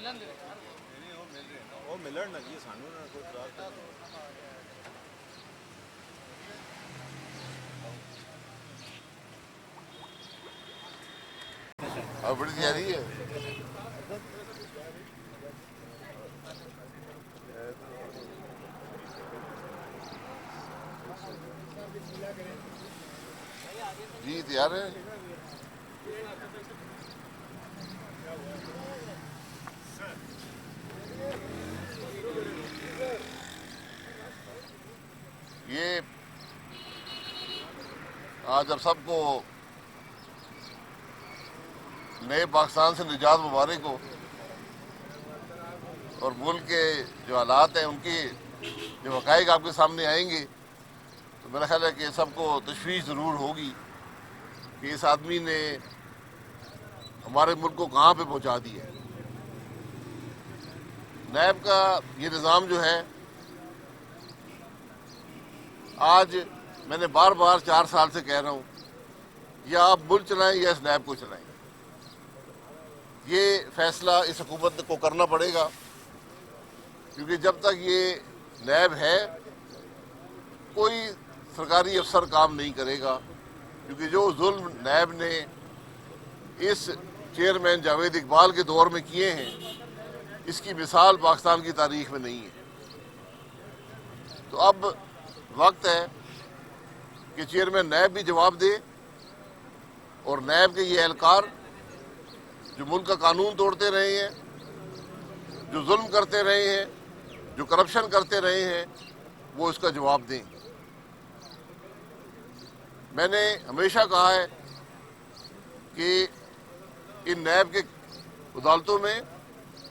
وہ ملن نا جی سانو نا کوئی خراب بڑی تیاری ہے. جی تیار ہے. یہ آج اب سب کو نئے پاکستان سے نجات مبارک ہو، اور ملک کے جو حالات ہیں ان کی جو حقائق آپ کے سامنے آئیں گے تو میرا خیال ہے کہ سب کو تشویش ضرور ہوگی کہ اس آدمی نے ہمارے ملک کو کہاں پہ پہنچا دیا ہے. نیب کا یہ نظام جو ہے، آج میں نے بار بار 4 سال سے کہہ رہا ہوں، یا آپ ملک چلائیں یا اس نیب کو چلائیں. یہ فیصلہ اس حکومت کو کرنا پڑے گا، کیونکہ جب تک یہ نیب ہے کوئی سرکاری افسر کام نہیں کرے گا، کیونکہ جو ظلم نیب نے اس چیئرمین جاوید اقبال کے دور میں کیے ہیں اس کی مثال پاکستان کی تاریخ میں نہیں ہے. تو اب وقت ہے کہ چیئرمین نیب بھی جواب دے، اور نیب کے یہ اہلکار جو ملک کا قانون توڑتے رہے ہیں، جو ظلم کرتے رہے ہیں، جو کرپشن کرتے رہے ہیں، وہ اس کا جواب دیں. میں نے ہمیشہ کہا ہے کہ ان نیب کے عدالتوں میں،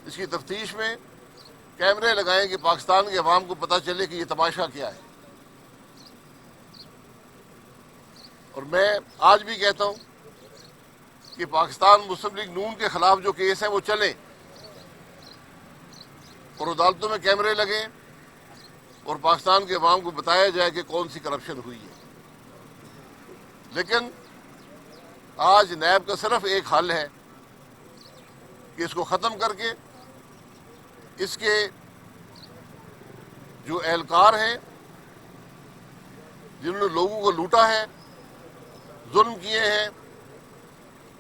اس کی تفتیش میں کیمرے لگائیں کہ پاکستان کے عوام کو پتہ چلے کہ یہ تماشا کیا ہے. اور میں آج بھی کہتا ہوں کہ پاکستان مسلم لیگ نون کے خلاف جو کیس ہیں وہ چلیں، اور عدالتوں میں کیمرے لگیں، اور پاکستان کے عوام کو بتایا جائے کہ کون سی کرپشن ہوئی ہے. لیکن آج نیب کا صرف ایک حل ہے کہ اس کو ختم کر کے اس کے جو اہلکار ہیں جنہوں نے لوگوں کو لوٹا ہے، ظلم کیے ہیں،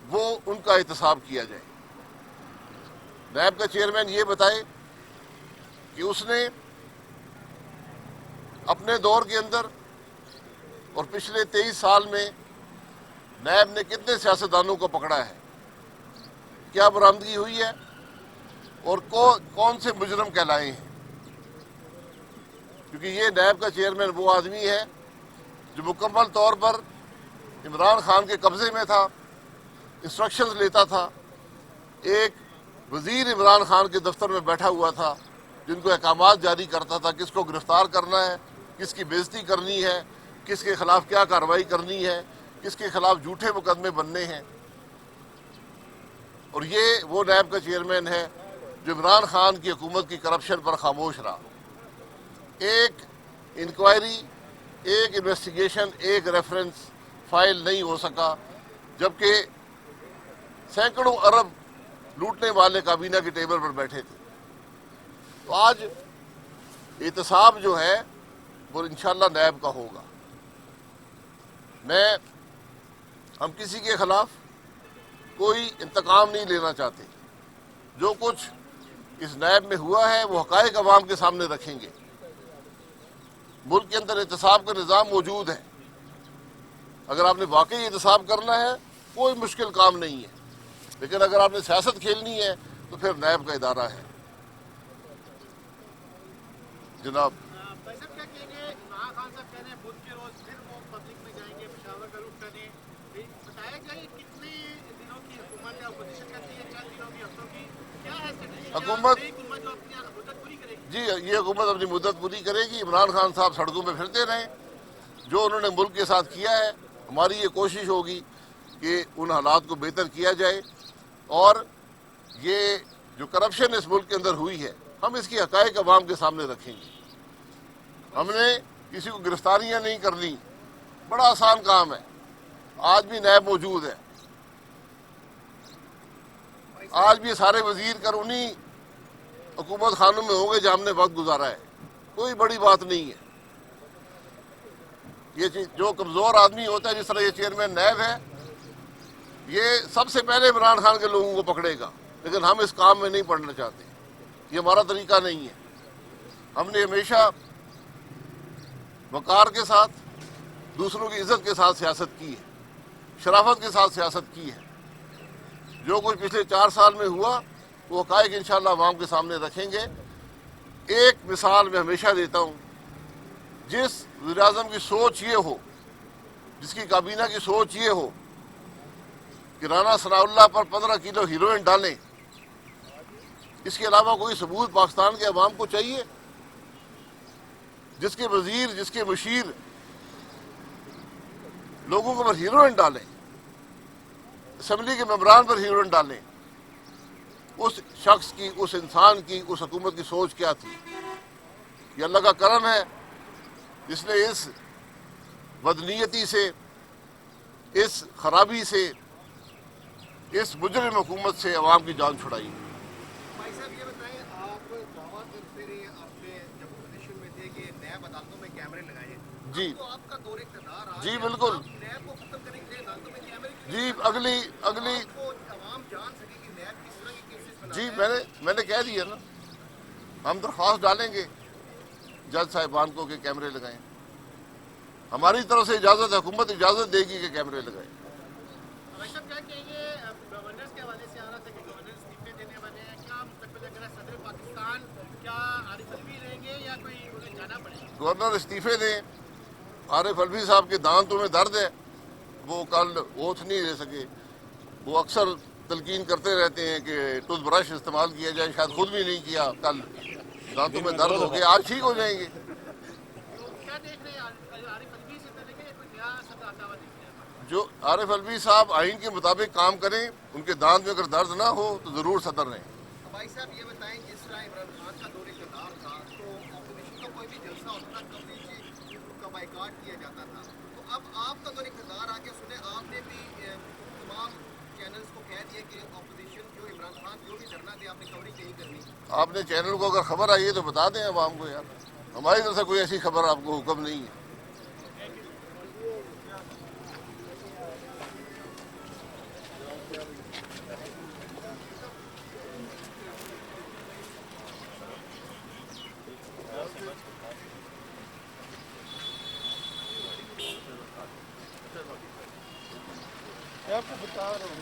وہ ان کا احتساب کیا جائے. نیب کا چیئرمین یہ بتائے کہ اس نے اپنے دور کے اندر اور پچھلے 23 سال میں نیب نے کتنے سیاستدانوں کو پکڑا ہے، کیا برآمدگی ہوئی ہے، اور کون سے مجرم کہلائے ہیں. کیونکہ یہ نیب کا چیئرمین وہ آدمی ہے جو مکمل طور پر عمران خان کے قبضے میں تھا، انسٹرکشنز لیتا تھا، ایک وزیر عمران خان کے دفتر میں بیٹھا ہوا تھا جن کو احکامات جاری کرتا تھا کس کو گرفتار کرنا ہے، کس کی بےعزتی کرنی ہے، کس کے خلاف کیا کارروائی کرنی ہے، کس کے خلاف جھوٹے مقدمے بننے ہیں. اور یہ وہ نیب کا چیئرمین ہے جو عمران خان کی حکومت کی کرپشن پر خاموش رہا. ایک انکوائری، ایک انویسٹیگیشن، ایک ریفرنس فائل نہیں ہو سکا، جبکہ سینکڑوں ارب لوٹنے والے کابینہ کے ٹیبل پر بیٹھے تھے. تو آج احتساب جو ہے وہ انشاءاللہ نیب کا ہوگا. ہم کسی کے خلاف کوئی انتقام نہیں لینا چاہتے. جو کچھ اس نیب میں ہوا ہے وہ حقائق عوام کے سامنے رکھیں گے. ملک کے اندر احتساب کا نظام موجود ہے. اگر آپ نے واقعی احتساب کرنا ہے کوئی مشکل کام نہیں ہے، لیکن اگر آپ نے سیاست کھیلنی ہے تو پھر نیب کا ادارہ ہے. جناب حکومت، جی یہ حکومت اپنی مدت پوری کرے گی. عمران خان صاحب سڑکوں پہ پھرتے رہیں، جو انہوں نے ملک کے ساتھ کیا ہے. ہماری یہ کوشش ہوگی کہ ان حالات کو بہتر کیا جائے، اور یہ جو کرپشن اس ملک کے اندر ہوئی ہے ہم اس کی حقائق عوام کے سامنے رکھیں گے. ہم نے کسی کو گرفتاریاں نہیں کرنی، بڑا آسان کام ہے. آج بھی نیب موجود ہے، آج بھی سارے وزیر کر انہی حکومت خانوں میں ہوں گے جہاں ہم نے وقت گزارا ہے، کوئی بڑی بات نہیں ہے۔ یہ چیز جو کمزور آدمی ہوتا ہے، جس طرح یہ چیئرمین نیب ہے، یہ سب سے پہلے عمران خان کے لوگوں کو پکڑے گا، لیکن ہم اس کام میں نہیں پڑنا چاہتے، یہ ہمارا طریقہ نہیں ہے۔ ہم نے ہمیشہ وقار کے ساتھ، دوسروں کی عزت کے ساتھ سیاست کی ہے، شرافت کے ساتھ سیاست کی ہے۔ جو کچھ پچھلے 4 سال میں ہوا وہ حقائق انشاءاللہ عوام کے سامنے رکھیں گے۔ ایک مثال میں ہمیشہ دیتا ہوں، جس وزیر اعظم کی سوچ یہ ہو، جس کی کابینہ کی سوچ یہ ہو کہ رانا ثناء اللہ پر 15 کلو ہیروئن ڈالیں، اس کے علاوہ کوئی ثبوت پاکستان کے عوام کو چاہیے؟ جس کے وزیر، جس کے مشیر لوگوں کے پر ہیروئن ڈالیں، اسمبلی کے ممبران پر ہیروئن ڈالیں، اس شخص کی، اس انسان کی، اس حکومت کی سوچ کیا تھی؟ یہ اللہ کا کرم ہے جس نے اس بدنیتی سے، اس خرابی سے، اس مجرم حکومت سے عوام کی جان چھڑائی۔ بھائی صاحب یہ بتائیں، آپ دعویٰ کرتے رہے اپنے جب اپوزیشن میں تھے کہ نیب عدالتوں میں کیمرے لگائے، جی تو آپ کا دور اقتدار آ جی گیا، بالکل آپ نیب کو ختم کریں گے، عدالتوں میں کیمرے جی، اگلی آپ کو عوام جان سکے کہ نیب کس طرح کے کیسز بنا جی میں نے کہہ دیا نا، ہم درخواست ڈالیں گے جج صاحبان کو کہ کیمرے لگائیں۔ ہماری طرف سے اجازت ہے، حکومت اجازت دے گی کہ کیمرے لگائیں۔ بھائی صاحب کیا کہیں گے، گورننس کے حوالے سے آ رہا تھا کہ گورنر استعفے دینے والے ہیں، کیا مستقبل اگر صدر پاکستان کیا عارف الوی رہیں گے یا کوئی انہیں جانا پڑے گا؟ گورنر استعفے دیں، عارف الوی صاحب کے دانتوں میں درد ہے، وہ کل اوتھ نہیں دے سکے۔ وہ اکثر تلقین کرتے رہتے ہیں کہ ٹوتھ برش استعمال کیا جائے، شاید خود بھی نہیں کیا، کل دانتوں میں درد ہو گیا، آج ٹھیک ہو جائیں گے۔ تو کیا دیکھ رہے ہیں عارف الوی سے پہلے کہ کوئی نیا صدر آتا ہوا دیکھ رہے ہیں؟ جو عارف الوی صاحب آئین کے مطابق کام کریں، ان کے دانت میں اگر درد نہ ہو تو ضرور صدر رہیں۔ بھائی صاحب یہ بتائیں، جس طرح عمران خان کا دور اقتدار تھا تو اپوزیشن کا کوئی بھی جلسہ ہوتا تھا، کوریج کا بائیکاٹ کیا جاتا تھا، تو اب آپ کا دور اقتدار آ کے سنیں، آپ نے بھی تمام چینلز کو کہہ دیا کہ اپوزیشن جو عمران خان جو بھی دھرنا دے آپ نے کوریج نہیں کرنی۔ آپ نے چینل کو اگر خبر آئی ہے تو بتا دیں عوام کو، یار ہماری طرف سے کوئی ایسی خبر آپ کو حکم نہیں ہے۔ آپ کو بتا رہا ہوں،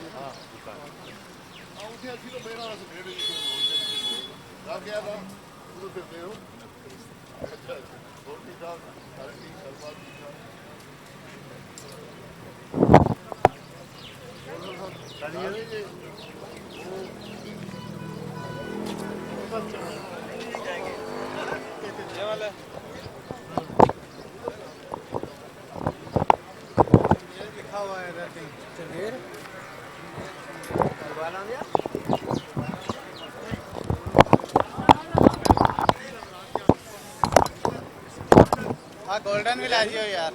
لکھا ہوا ہے چلیے گولڈن بھی لا دیو یار۔